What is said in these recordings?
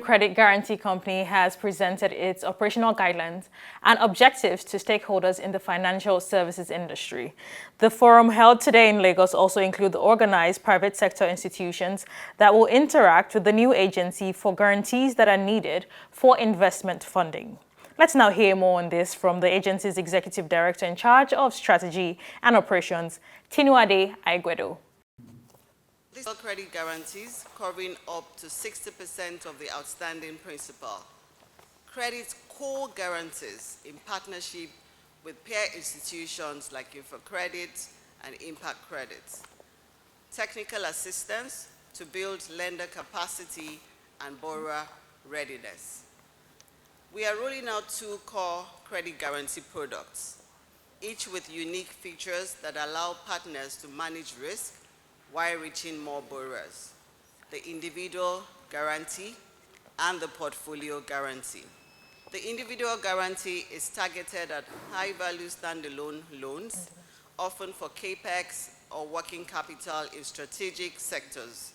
Credit Guarantee Company has presented its operational guidelines and objectives to stakeholders in the financial services industry. The forum held today in Lagos also includes the organized private sector institutions that will interact with the new agency for guarantees that are needed for investment funding. Let's now hear more on this from the agency's executive director in charge of strategy and operations, Tinuade Aigwedo. These are credit guarantees covering up to 60% of the outstanding principal. Credit core guarantees in partnership with peer institutions like InfoCredit and Impact Credit. Technical assistance to build lender capacity and borrower readiness. We are rolling out 2 core credit guarantee products, each with unique features that allow partners to manage risk while reaching more borrowers: the individual guarantee and the portfolio guarantee. The individual guarantee is targeted at high-value standalone loans, often for capex or working capital in strategic sectors.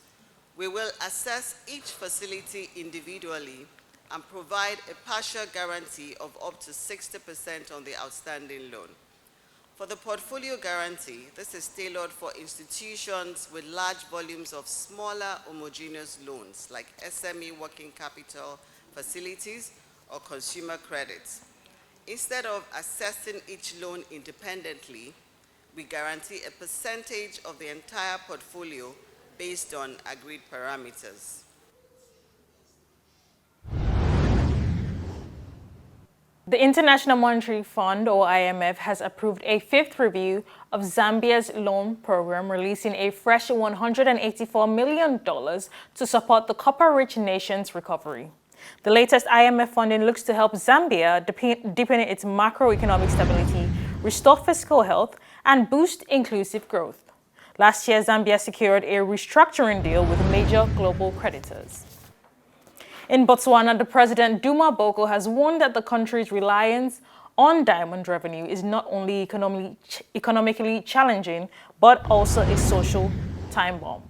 We will assess each facility individually and provide a partial guarantee of up to 60% on the outstanding loan. For the portfolio guarantee, this is tailored for institutions with large volumes of smaller homogeneous loans like SME working capital facilities or consumer credits. Instead of assessing each loan independently, we guarantee a percentage of the entire portfolio based on agreed parameters. The International Monetary Fund, or IMF, has approved a 5th review of Zambia's loan program, releasing a fresh $184 million to support the copper-rich nation's recovery. The latest IMF funding looks to help Zambia deepen its macroeconomic stability, restore fiscal health, and boost inclusive growth. Last year, Zambia secured a restructuring deal with major global creditors. In Botswana, the president, Duma Boko, has warned that the country's reliance on diamond revenue is not only economically challenging, but also a social time bomb.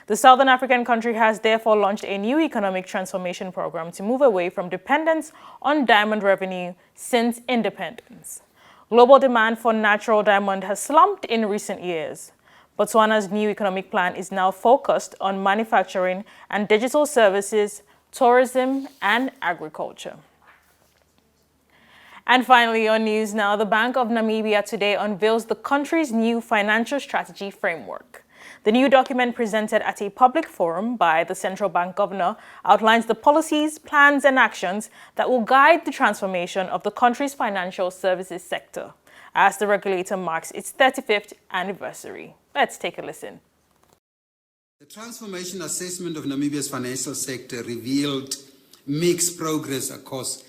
The Southern African country has therefore launched a new economic transformation program to move away from dependence on diamond revenue since independence. Global demand for natural diamond has slumped in recent years. Botswana's new economic plan is now focused on manufacturing and digital services, tourism, and agriculture. And finally, on news now, the Bank of Namibia today unveils the country's new financial strategy framework. The new document, presented at a public forum by the central bank governor, outlines the policies, plans, and actions that will guide the transformation of the country's financial services sector as the regulator marks its 35th anniversary. Let's take a listen. The transformation assessment of Namibia's financial sector revealed mixed progress across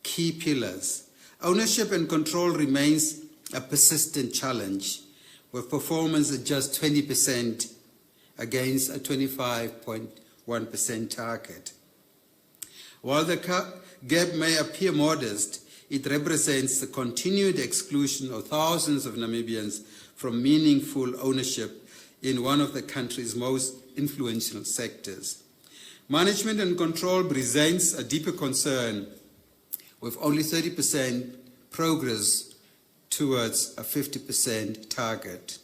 key pillars. Ownership and control remains a persistent challenge, with performance at just 20% against a 25.1% target. While the gap may appear modest, it represents the continued exclusion of thousands of Namibians from meaningful ownership in one of the country's most influential sectors. Management and control presents a deeper concern, with only 30% progress towards a 50% target.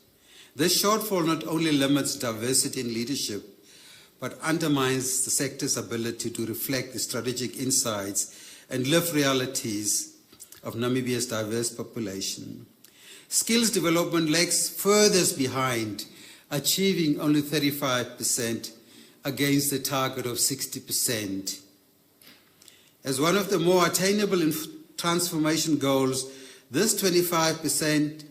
This shortfall not only limits diversity in leadership, but undermines the sector's ability to reflect the strategic insights and lived realities of Namibia's diverse population. Skills development lags furthest behind, achieving only 35% against the target of 60%. As one of the more attainable transformation goals, this 25%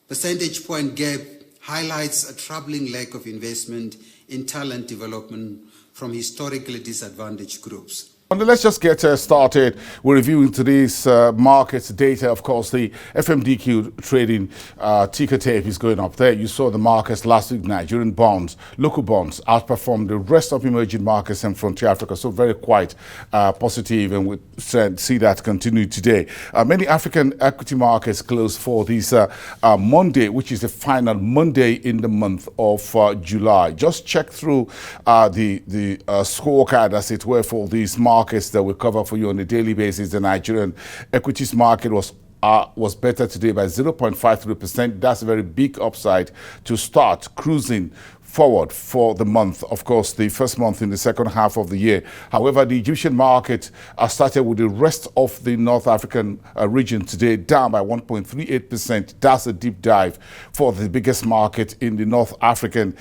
percentage point gap highlights a troubling lack of investment in talent development from historically disadvantaged groups. Let's just get started. We're reviewing today's markets data. Of course, the FMDQ trading ticker tape is going up there. You saw the markets last week. Nigerian bonds, local bonds outperformed the rest of emerging markets and frontier Africa. So very quite positive, and we see that continue today. Many African equity markets closed for this Monday, which is the final Monday in the month of July. Just check through the scorecard, as it were, for these markets that we cover for you on a daily basis. The Nigerian equities market was better today by 0.53%. That's a very big upside to start cruising forward for the month. Of course, the first month in the second half of the year. However, the Egyptian market started with the rest of the North African region today down by 1.38%. That's a deep dive for the biggest market in the North African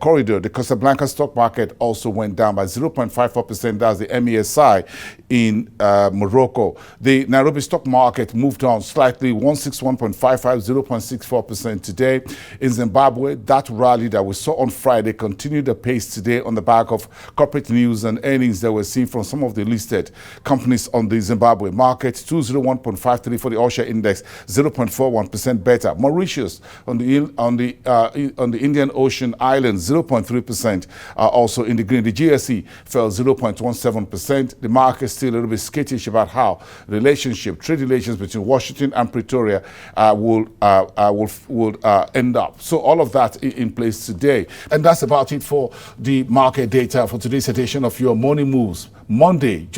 corridor. The Casablanca stock market also went down by 0.54%. That's the MESI in Morocco. The Nairobi stock market moved on slightly, 161.55, 0.64% today. In Zimbabwe, that rally that we saw on Friday continued the pace today on the back of corporate news and earnings that we're seeing from some of the listed companies on the Zimbabwe market. 201.53 for the All-Share Index, 0.41% better. Mauritius on the Indian Ocean Islands, 0.3% also in the green. The GSE fell 0.17%. The market still a little bit skittish about how trade relations between Washington and Pretoria will end up. So all of that in place today. And that's about it for the market data for today's edition of your Morning Moves, Monday, July